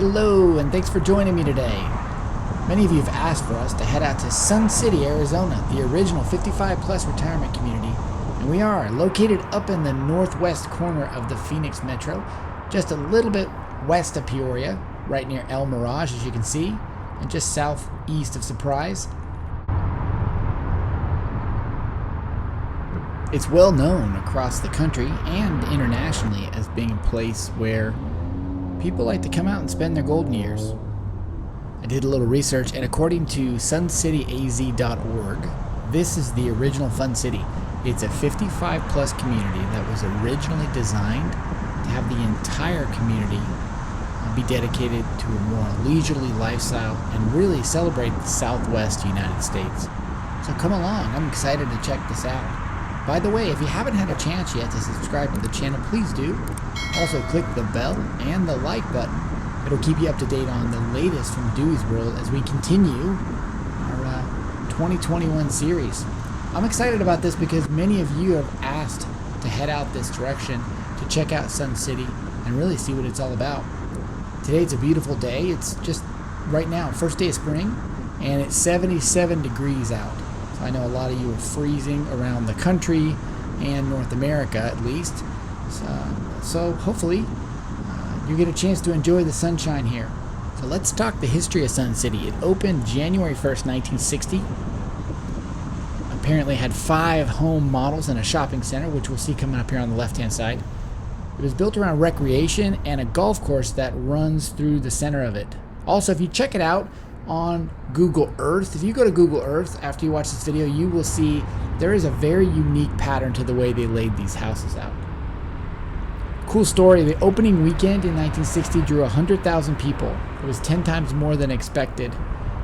Hello, and thanks for joining me today. Many of you have asked for us to head out to Sun City, Arizona, the original 55-plus retirement community. And we are located up in the northwest corner of the Phoenix Metro, just a little bit west of Peoria, right near El Mirage, as you can see, and just southeast of Surprise. It's well known across the country and internationally as being a place where people like to come out and spend their golden years. I did a little research, and according to suncityaz.org, this is the original Fun City. It's a 55-plus community that was originally designed to have the entire community be dedicated to a more leisurely lifestyle and really celebrate the Southwest United States. So come along, I'm excited to check this out. By the way, if you haven't had a chance yet to subscribe to the channel, please do. Also click the bell and the like button. It'll keep you up to date on the latest from Dewey's World as we continue our 2021 series. I'm excited about this because many of you have asked to head out this direction to check out Sun City and really see what it's all about. Today it's a beautiful day. It's just right now, first day of spring, and it's 77 degrees out. So I know a lot of you are freezing around the country and North America at least. So hopefully you get a chance to enjoy the sunshine here. So let's talk the history of Sun City. It opened January 1st, 1960. Apparently had 5 home models and a shopping center, which we'll see coming up here on the left-hand side. It was built around recreation and a golf course that runs through the center of it. Also, if you check it out on Google Earth, if you go to Google Earth after you watch this video, you will see there is a very unique pattern to the way they laid these houses out. Cool story, the opening weekend in 1960 drew 100,000 people. It was 10 times more than expected,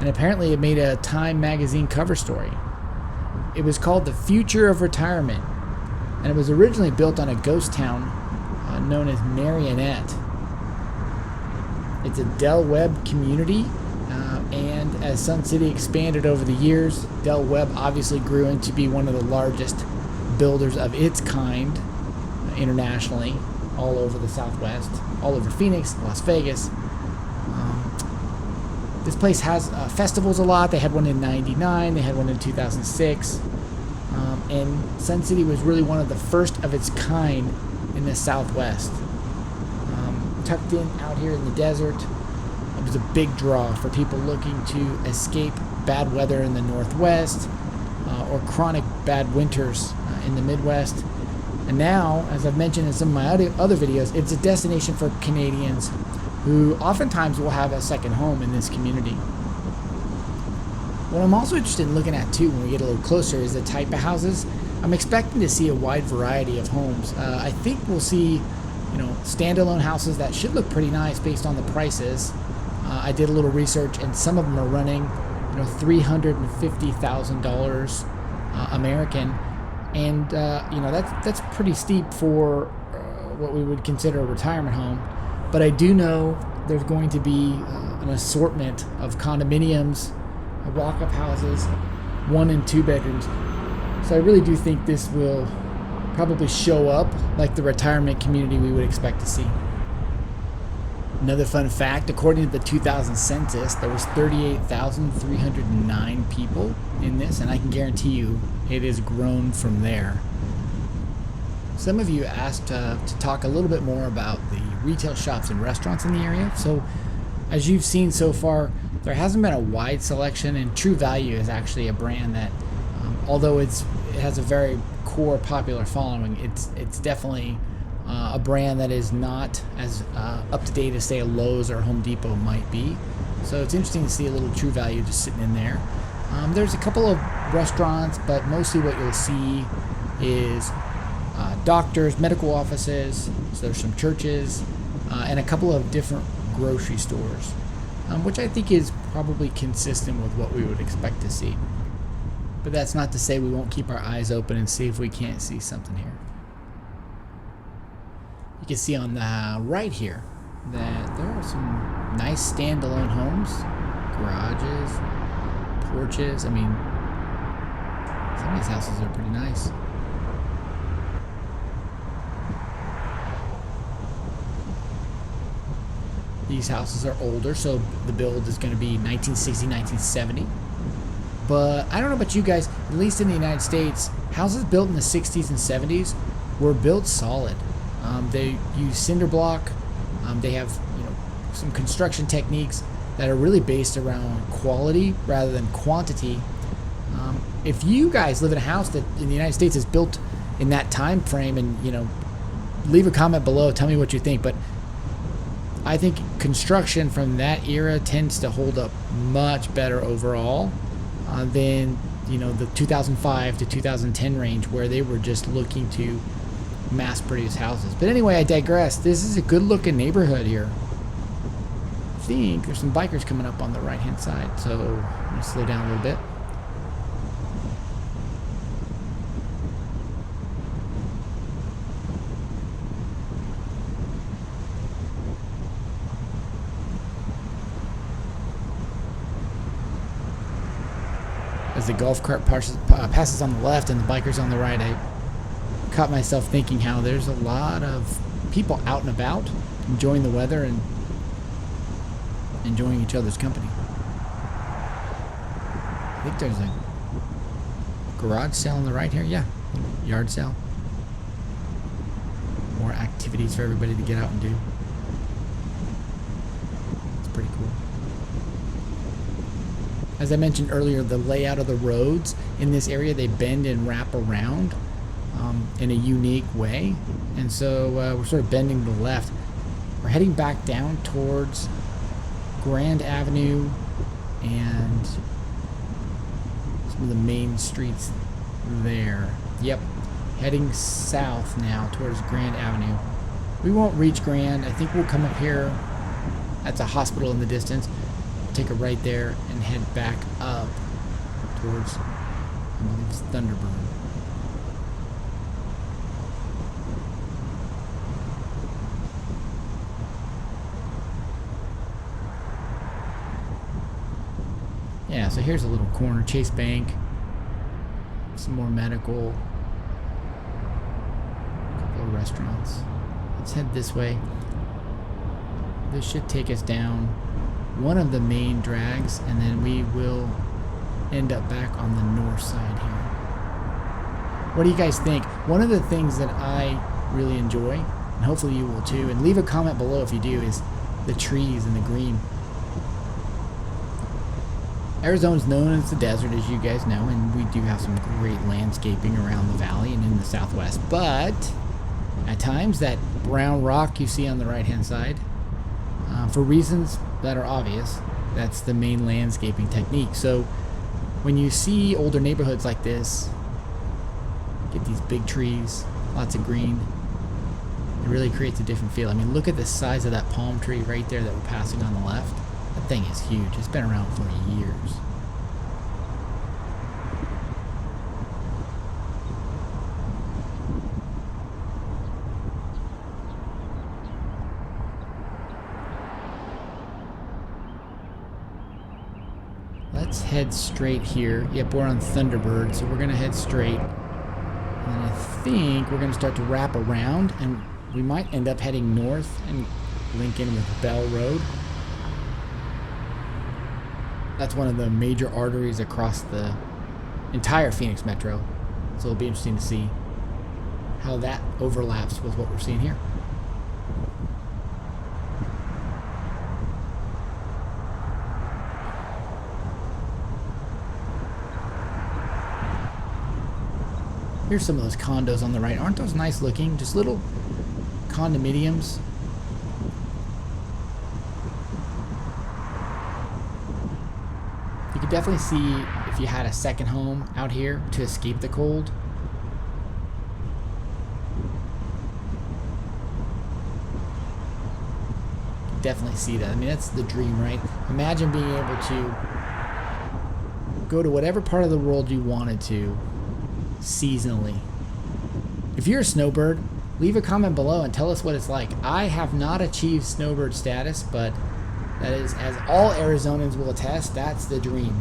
and apparently it made a Time magazine cover story. It was called The Future of Retirement, and it was originally built on a ghost town known as Marionette. It's a Del Webb community, and as Sun City expanded over the years, Del Webb obviously grew into be one of the largest builders of its kind internationally, all over the Southwest, all over Phoenix, Las Vegas. This place has festivals a lot. They had one in '99, they had one in 2006, and Sun City was really one of the first of its kind in the Southwest. Tucked in out here in the desert, it was a big draw for people looking to escape bad weather in the Northwest or chronic bad winters in the Midwest. And now, as I've mentioned in some of my other videos, it's a destination for Canadians who oftentimes will have a second home in this community. What I'm also interested in looking at too when we get a little closer is the type of houses. I'm expecting to see a wide variety of homes. I think we'll see, standalone houses that should look pretty nice based on the prices. I did a little research, and some of them are running, $350,000 American. And that's pretty steep for what we would consider a retirement home. But I do know there's going to be an assortment of condominiums, walk-up houses, 1 and 2 bedrooms. So I really do think this will probably show up like the retirement community we would expect to see. Another fun fact, according to the 2000 census, there was 38,309 people in this, and I can guarantee you it has grown from there. Some of you asked to talk a little bit more about the retail shops and restaurants in the area. So as you've seen so far, there hasn't been a wide selection, and True Value is actually a brand that, although it has a very core popular following, it's definitely a brand that is not as up to date as, say, a Lowe's or Home Depot might be. So it's interesting to see a little True Value just sitting in there. There's a couple of restaurants, but mostly what you'll see is doctors, medical offices. So there's some churches and a couple of different grocery stores, which I think is probably consistent with what we would expect to see. But that's not to say we won't keep our eyes open and see if we can't see something here. You can see on the right here that there are some nice standalone homes, garages, porches. I mean, some of these houses are pretty nice. These houses are older, so the build is going to be 1960, 1970. But I don't know about you guys, at least in the United States, houses built in the 60s and 70s were built solid. They use cinder block. They have some construction techniques that are really based around quality rather than quantity. If you guys live in a house that in the United States is built in that time frame, and leave a comment below, tell me what you think. But I think construction from that era tends to hold up much better overall than the 2005 to 2010 range, where they were just looking to mass produce houses. But anyway, I digress. This is a good looking neighborhood here. I think there's some bikers coming up on the right hand side, so I'm gonna slow down a little bit. As the golf cart passes on the left and the bikers on the right, I caught myself thinking how there's a lot of people out and about enjoying the weather and enjoying each other's company. I think there's a garage sale on the right here. Yeah, yard sale. More activities for everybody to get out and do. It's pretty cool. As I mentioned earlier, the layout of the roads in this area, they bend and wrap around in a unique way. And so we're sort of bending to the left. We're heading back down towards Grand Avenue and some of the main streets there. Yep, heading south now towards Grand Avenue. We won't reach Grand. I think we'll come up here. That's a hospital in the distance. Take a right there and head back up towards, I believe it's Thunderbird. Yeah, so here's a little corner, Chase Bank, some more medical, a couple of restaurants. Let's head this way. This should take us down one of the main drags, and then we will end up back on the north side here. What do you guys think? One of the things that I really enjoy, and hopefully you will too, and leave a comment below if you do, is the trees and the green. Arizona's known as the desert, as you guys know, and we do have some great landscaping around the valley and in the southwest, but at times that brown rock you see on the right hand side, for reasons that are obvious, that's the main landscaping technique. So when you see older neighborhoods like this, get these big trees, lots of green, it really creates a different feel. I mean, look at the size of that palm tree right there that we're passing on the left. That thing is huge. It's been around for years. Let's head straight here. Yep, we're on Thunderbird, so we're going to head straight. And I think we're going to start to wrap around, and we might end up heading north and link in with Bell Road. That's one of the major arteries across the entire Phoenix Metro. So it'll be interesting to see how that overlaps with what we're seeing here. Here's some of those condos on the right. Aren't those nice looking? Just little condominiums. You could definitely see if you had a second home out here to escape the cold. You could definitely see that. I mean, that's the dream, right? Imagine being able to go to whatever part of the world you wanted to seasonally. If you're a snowbird, leave a comment below and tell us what it's like. I have not achieved snowbird status, but that is, as all Arizonans will attest, that's the dream.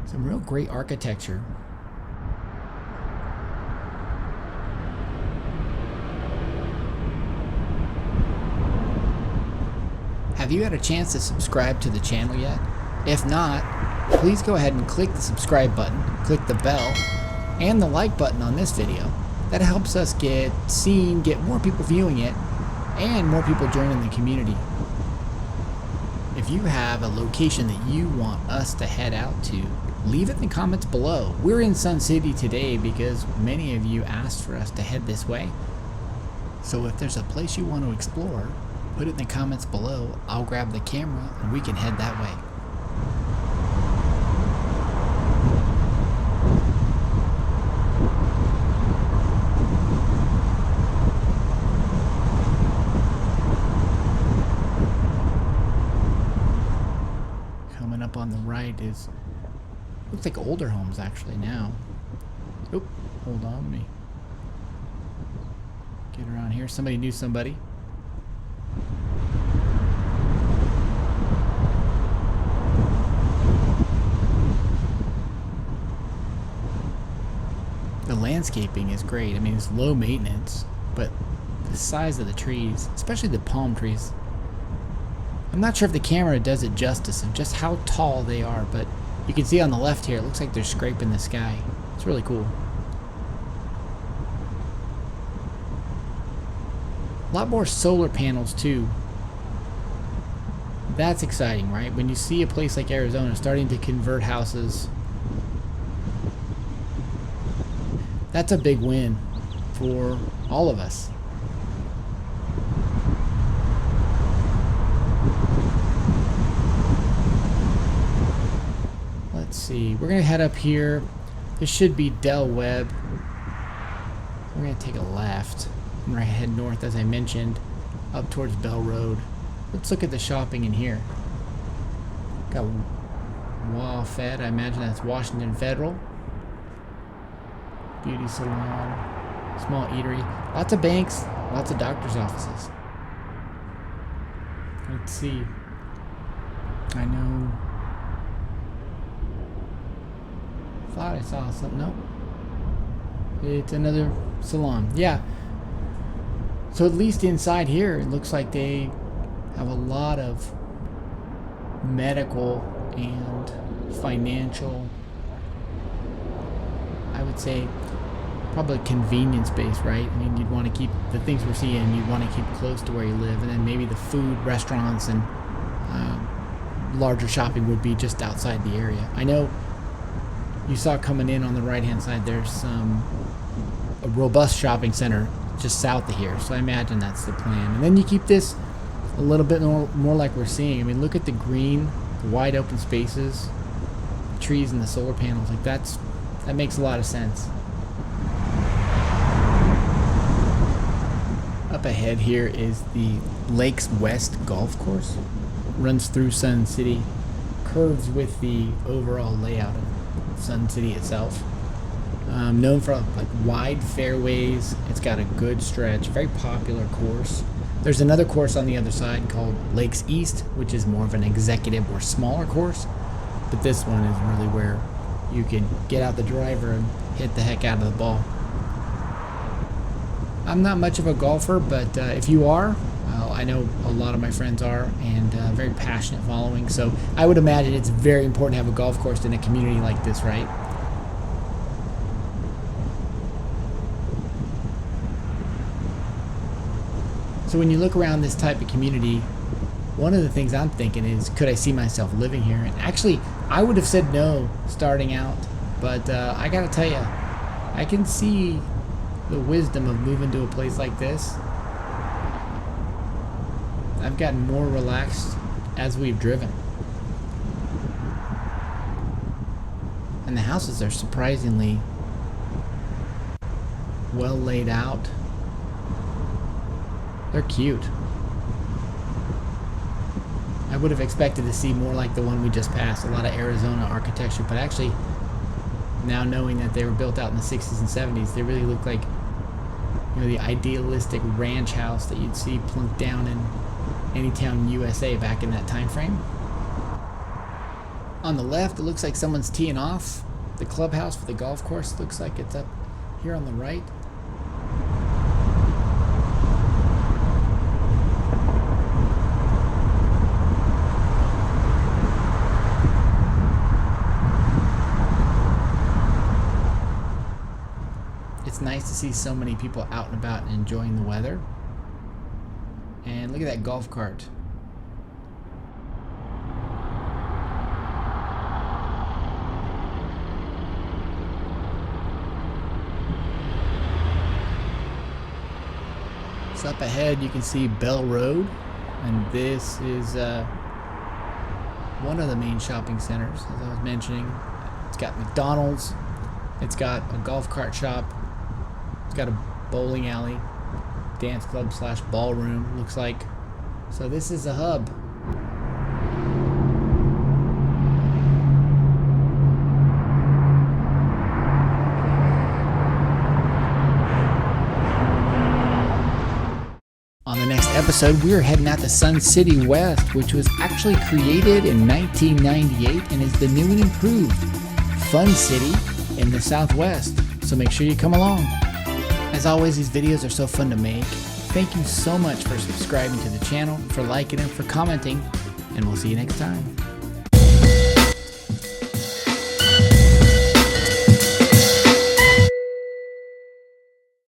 Some real great architecture. Have you had a chance to subscribe to the channel yet? If not, please go ahead and click the subscribe button, click the bell, and the like button on this video. That helps us get seen, get more people viewing it, and more people joining the community. If you have a location that you want us to head out to, leave it in the comments below. We're in Sun City today because many of you asked for us to head this way. So if there's a place you want to explore, put it in the comments below. I'll grab the camera and we can head that way. Coming up on the right is, looks like older homes actually now. Oop, hold on, let me get around here. Somebody knew somebody. The landscaping is great. I mean, it's low maintenance, but the size of the trees, especially the palm trees, I'm not sure if the camera does it justice of just how tall they are, but you can see on the left here, it looks like they're scraping the sky. It's really cool. A lot more solar panels too. That's exciting, right? When you see a place like Arizona starting to convert houses, that's a big win for all of us. Let's see, we're gonna head up here. This should be Del Webb. We're gonna take a left and we're gonna head north, as I mentioned, up towards Bell Road. Let's look at the shopping in here. Got Wall Fed, I imagine that's Washington Federal. Beauty salon, small eatery, lots of banks, lots of doctor's offices. Let's see. I know. Thought I saw something. Nope. It's another salon. Yeah. So at least inside here, it looks like they have a lot of medical and financial, I would say, probably convenience based, right? I mean, you'd want to keep the things we're seeing, you'd want to keep close to where you live, and then maybe the food, restaurants, and larger shopping would be just outside the area. I know you saw coming in on the right hand side, there's a robust shopping center just south of here, so I imagine that's the plan. And then you keep this a little bit more like we're seeing. I mean, look at the green, the wide open spaces, the trees and the solar panels. Like that makes a lot of sense. Up ahead here is the Lakes West Golf Course. Runs through Sun City, curves with the overall layout of Sun City itself. Known for like wide fairways. It's got a good stretch, very popular course. There's another course on the other side called Lakes East, which is more of an executive or smaller course, but this one is really where you can get out the driver and hit the heck out of the ball. I'm not much of a golfer, but if you are, I know a lot of my friends are, and very passionate following, so I would imagine it's very important to have a golf course in a community like this, right? So when you look around this type of community, one of the things I'm thinking is, could I see myself living here? And actually, I would have said no starting out, but I gotta tell you, I can see the wisdom of moving to a place like this. I've gotten more relaxed as we've driven. And the houses are surprisingly well laid out. They're cute. I would have expected to see more like the one we just passed, a lot of Arizona architecture, but actually, now knowing that they were built out in the 60s and 70s, they really look like, you know, the idealistic ranch house that you'd see plunked down in any town in USA back in that time frame. On the left, it looks like someone's teeing off. The clubhouse for the golf course looks like it's up here on the right. It's nice to see so many people out and about and enjoying the weather. And look at that golf cart. So up ahead you can see Bell Road, and this is one of the main shopping centers, as I was mentioning. It's got McDonald's, it's got a golf cart shop, it's got a bowling alley, dance club / ballroom, looks like. So this is a hub. On the next episode, we are heading out to Sun City West, which was actually created in 1998 and is the new and improved fun city in the Southwest. So make sure you come along. As always, these videos are so fun to make. Thank you so much for subscribing to the channel, for liking and for commenting, and we'll see you next time.